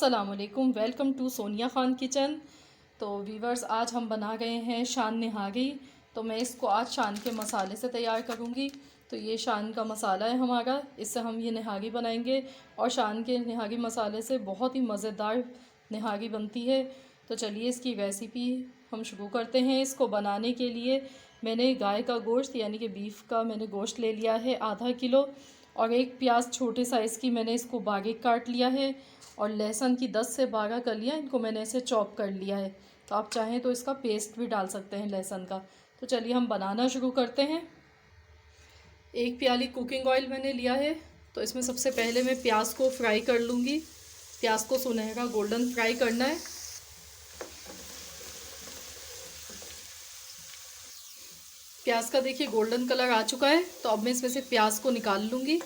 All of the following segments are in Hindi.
अस्सलामुअलैकुम, welcome to Sonia Khan kitchen. तो वीवर्स, आज हम बना गए हैं शान निहारी। तो मैं इसको आज शान के मसाले से तैयार करूँगी। तो ये शान का मसाला है हमारा, इससे हम ये निहारी बनाएंगे। और शान के निहारी मसाले से बहुत ही मज़ेदार निहारी बनती है। तो चलिए इसकी रेसिपी हम शुरू करते हैं। इसको बनाने के लिए मैंने गाय का गोश्त यानी कि बीफ का मैंने गोश्त ले लिया है आधा किलो। और एक प्याज छोटे साइज़ की मैंने इसको बारीक काट लिया है। और लहसुन की 10 से 12 कलियाँ इनको मैंने ऐसे चॉप कर लिया है। तो आप चाहें तो इसका पेस्ट भी डाल सकते हैं लहसुन का। तो चलिए हम बनाना शुरू करते हैं। एक प्याली कुकिंग ऑयल मैंने लिया है। तो इसमें सबसे पहले मैं प्याज को फ्राई कर लूँगी। प्याज को सुनहरा गोल्डन फ्राई करना है। प्याज का देखिए गोल्डन कलर आ चुका है। तो अब मैं इसमें से प्याज को निकाल लूँगी।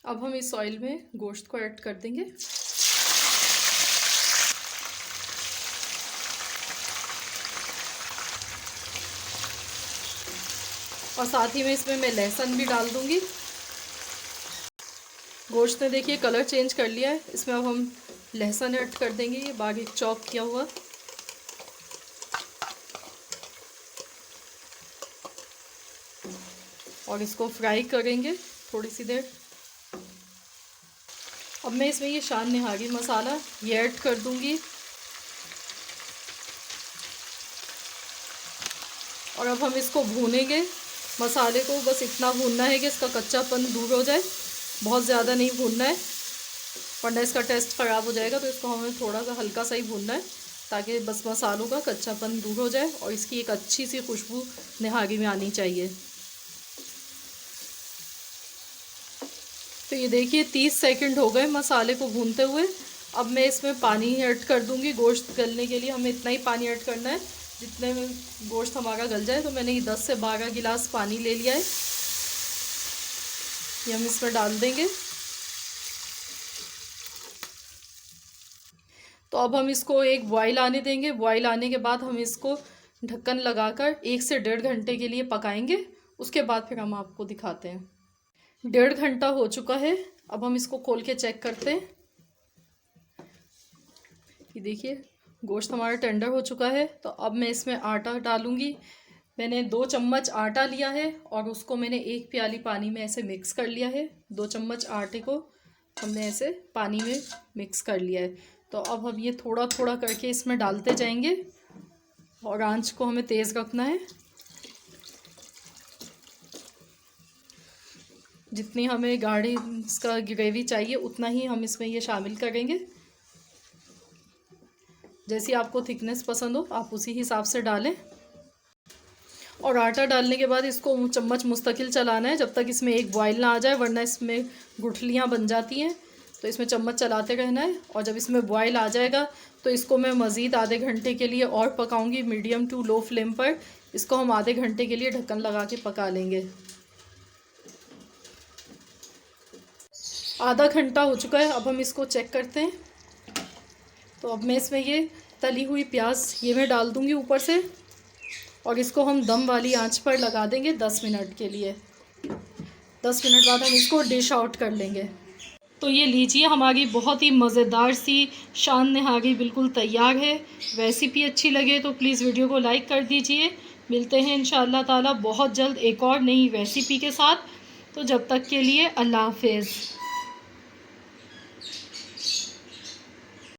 अब हम इस ऑयल में गोश्त को ऐड कर देंगे। और साथ ही में इसमें मैं लहसुन भी डाल दूंगी। गोश्त ने देखिए कलर चेंज कर लिया है। इसमें अब हम लहसुन ऐड कर देंगे, ये बारीक चॉप किया हुआ। और इसको फ्राई करेंगे थोड़ी सी देर। अब मैं इसमें ये शान निहारी मसाला ये ऐड कर दूंगी। और अब हम इसको भूनेंगे। मसाले को बस इतना भूनना है कि इसका कच्चापन दूर हो जाए, बहुत ज़्यादा नहीं भूनना है वरना इसका टेस्ट ख़राब हो जाएगा। तो इसको हमें थोड़ा सा हल्का सा ही भूनना है ताकि बस मसालों का कच्चापन दूर हो जाए और इसकी एक अच्छी सी खुशबू निहारी में आनी चाहिए। तो ये देखिए 30 सेकंड हो गए मसाले को भूनते हुए। अब मैं इसमें पानी ऐड कर दूंगी। गोश्त गलने के लिए हमें इतना ही पानी ऐड करना है जितने में गोश्त हमारा गल जाए। तो मैंने ये 10 से 12 गिलास पानी ले लिया है, ये हम इसमें डाल देंगे। तो अब हम इसको एक बॉयल आने देंगे। बॉयल आने के बाद हम इसको ढक्कन लगाकर 1 से 1.5 घंटे के लिए पकाएंगे। उसके बाद फिर हम आपको दिखाते हैं। 1.5 घंटा हो चुका है। अब हम इसको खोल के चेक करते हैं। ये देखिए गोश्त हमारा टेंडर हो चुका है। तो अब मैं इसमें आटा डालूंगी। मैंने 2 चम्मच आटा लिया है और उसको मैंने 1 प्याली पानी में ऐसे मिक्स कर लिया है। 2 चम्मच आटे को हमने ऐसे पानी में मिक्स कर लिया है। तो अब हम ये थोड़ा थोड़ा करके इसमें डालते जाएंगे और आंच को हमें तेज़ रखना है। जितनी हमें गाढ़ी इसका ग्रेवी चाहिए उतना ही हम इसमें ये शामिल करेंगे। जैसी आपको थिकनेस पसंद हो आप उसी हिसाब से डालें। और आटा डालने के बाद इसको चम्मच मुस्तकिल चलाना है जब तक इसमें एक बॉयल ना आ जाए, वरना इसमें गुठलियाँ बन जाती हैं। तो इसमें चम्मच चलाते रहना है। और जब इसमें बॉयल आ जाएगा तो इसको मैं मज़ीद आधे घंटे के लिए और पकाऊंगी मीडियम टू लो फ्लेम पर। इसको हम आधे घंटे के लिए ढक्कन लगा के पका लेंगे। आधा घंटा हो चुका है। अब हम इसको चेक करते हैं। तो अब मैं इसमें ये तली हुई प्याज ये मैं डाल दूंगी ऊपर से। और इसको हम दम वाली आंच पर लगा देंगे 10 मिनट के लिए। 10 मिनट बाद हम इसको डिश आउट कर लेंगे। तो ये लीजिए हमारी बहुत ही मज़ेदार सी शान निहारी बिल्कुल तैयार है। रेसिपी अच्छी लगे तो प्लीज़ वीडियो को लाइक कर दीजिए। मिलते हैं इंशाअल्लाह ताला बहुत जल्द एक और नई रेसिपी के साथ। तो जब तक के लिए अल्लाह हाफ़िज़।